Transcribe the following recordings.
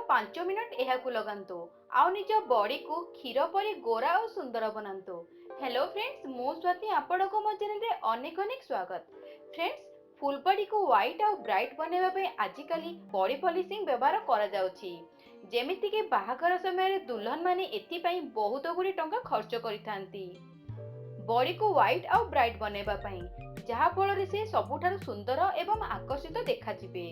5 minute ଏହାକୁ ଲଗାନ୍ତୁ ଆଉ ନିଜ ବଡିକୁ କ୍ଷୀର ପରି ଗୋରା ଓ ସୁନ୍ଦର ବନାନ୍ତୁ। हेलो फ्रेंड्स, मु स्वाति आपनको मो चैनल रे अनेक अनेक स्वागत। फ्रेंड्स, फुल बॉडी को व्हाइट और ब्राइट बनैबा पे आजिकली बॉडी पॉलिशिंग व्यवहार करा जाउछि। जेमिति कि बाहागर समय रे दुल्हन माने एथि पई बहुत गुडी टंका खर्च करिथांती बॉडी को व्हाइट और ब्राइट बनैबा पई, जहा फल रे से सबुठारु सुंदर एवं आकर्षित देखा जिवे।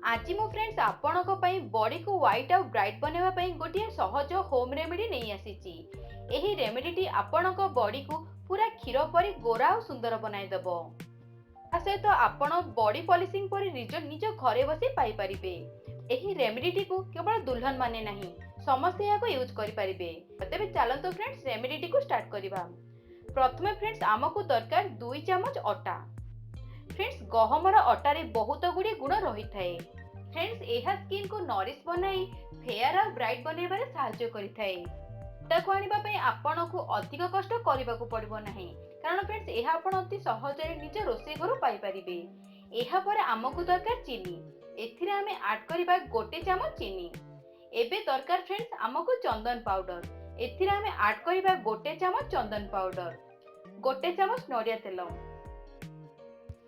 आज मो फ्रेंड्स आपनको पई बॉडी को व्हाइट और ब्राइट बनैबा पई गोटिए सहज होम रेमेडी नै आसीछि। एही रेमेडीटी आपणक बॉडी को पूरा क्षीर परी गोरा और सुंदर बनाई देबो। आ सहित आपण बॉडी पॉलिशिंग परी रिजल्ट निज घरे बसी पाई परिबे। एही रेमेडीटी को केवल दुल्हन माने नहीं, समस्त याको यूज करि परिबे। तबे चलंतो फ्रेंड्स रेमेडीटी को स्टार्ट करिबा। प्रथमे फ्रेंड्स आमको दरकार 2 चम्मच अटा। फ्रेंड्स गहमर अटा रे बहुत गुडी गुण रही थाए। फ्रेंड्स एहा स्किन को नरिश बनाई फेयर और ब्राइट बनैबारे सहायता करि थाए। अटाको आनिबा पई आपनको अधिक कष्ट करिबाकू पड़िबो नाही, कारण फ्रेंड्स एहा आपण अति सहजरे निज रोषे घर पाई परिबे। एहा पर आमको दरकार चीनी। एथिरे आमे ऐड करिबा 1 चम्मच चीनी। एबे दरकार फ्रेंड्स आमको चंदन पाउडर। एथिरे आमे ऐड करिबा 1 चम्मच चंदन पाउडर, 1 चम्मच नडिया तेल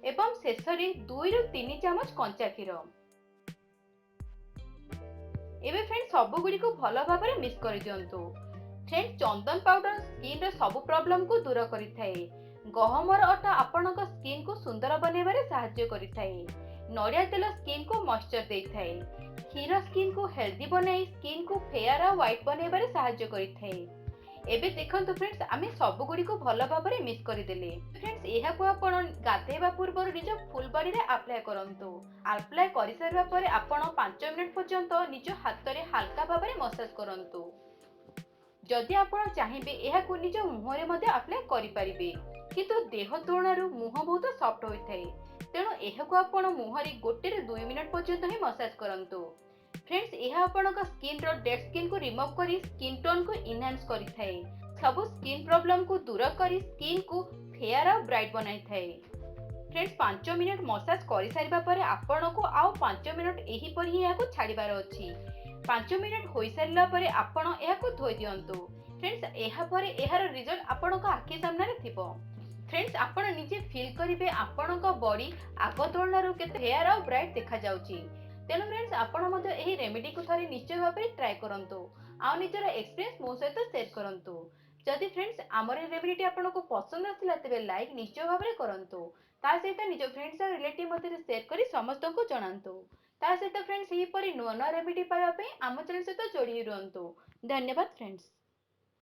एवं शेषरे 2 रु 3 चम्मच कंचा क्षीर। एबे फ्रेंड्स सब गुडी को भलो भाबरे मिक्स करि दियंतु। फ्रेंड्स चंदन पाउडर स्किन रे सब प्रॉब्लम को दूर करिथाए। गहमर अटा आपणक स्किन को सुंदर बनैबारे सहायता करिथाए। नडिया तेल स्किन को मॉइस्चर देइथाए। क्षीर स्किन को हेल्दी बनाई स्किन को फेयर और व्हाइट बनैबारे सहायता करिथाए। एबे देखंतु फ्रेंड्स आमे सब गुडी को भलो भाबरे मिक्स करि देले। फ्रेंड्स एहा को आपण गाधेबा पूर्व निज फुल बॉडी रे अप्लाई करंतु। अप्लाई करि सारबा परे आपण 5 मिनिट पर्यंत निज हाथ रे हल्का भाबरे मसाज करंतु। जदि आपण चाहिबे एहा को निज मुह रे मध्ये अप्लाई करि परिबे, किंतु देह तुलनारू मुह बहुत सॉफ्ट होई थाए। तेणु एहा को आपण मुह रे 1 रे 2 मिनिट पर्यंत ही मसाज करंतु। फ्रेंड्स एहा आपणक स्किन रो डेड स्किन को रिमूव करी स्किन टोन को इनहांस करि थाए। सब स्किन प्रॉब्लम को दूर करी स्किन को फेयर और ब्राइट बनाई थाए। फ्रेंड्स 5 मिनिट मसाज करि सारिबा परे आपणको आउ 5 मिनिट एही पर ही याको छाड़ीबार अछि। 5 मिनिट होई सारिला परे आपण एहाको धोई दियंतु। फ्रेंड्स एहा परे एहार रिजल्ट आपणक आखि सामने रे थिबो। फ्रेंड्स आपण निजे फील करिवे आपणक बॉडी आगो तुलनारू केते फेयर और ब्राइट देखा जाउची। तेणु फ्रेंड्स आपण मध्ये एही रेमेडी को थरी निश्चय भाबरे ट्राई करंतु आ निजर एक्सपीरियंस मो सहित शेयर करंतु। जदि फ्रेंड्स हमर रेमेडी आपनको पसंद आसिला तेबे लाइक निश्चय भाबरे करंतु। ता सहित निज फ्रेंड्स और रिलेटिव मध्ये शेयर करी समस्त को जणांतु। ता सहित फ्रेंड्स एही परी नुवा नुवा रेमेडी पाइबा पई आम चैनल सहित जोड़ी रहंतु। धन्यवाद फ्रेंड्स।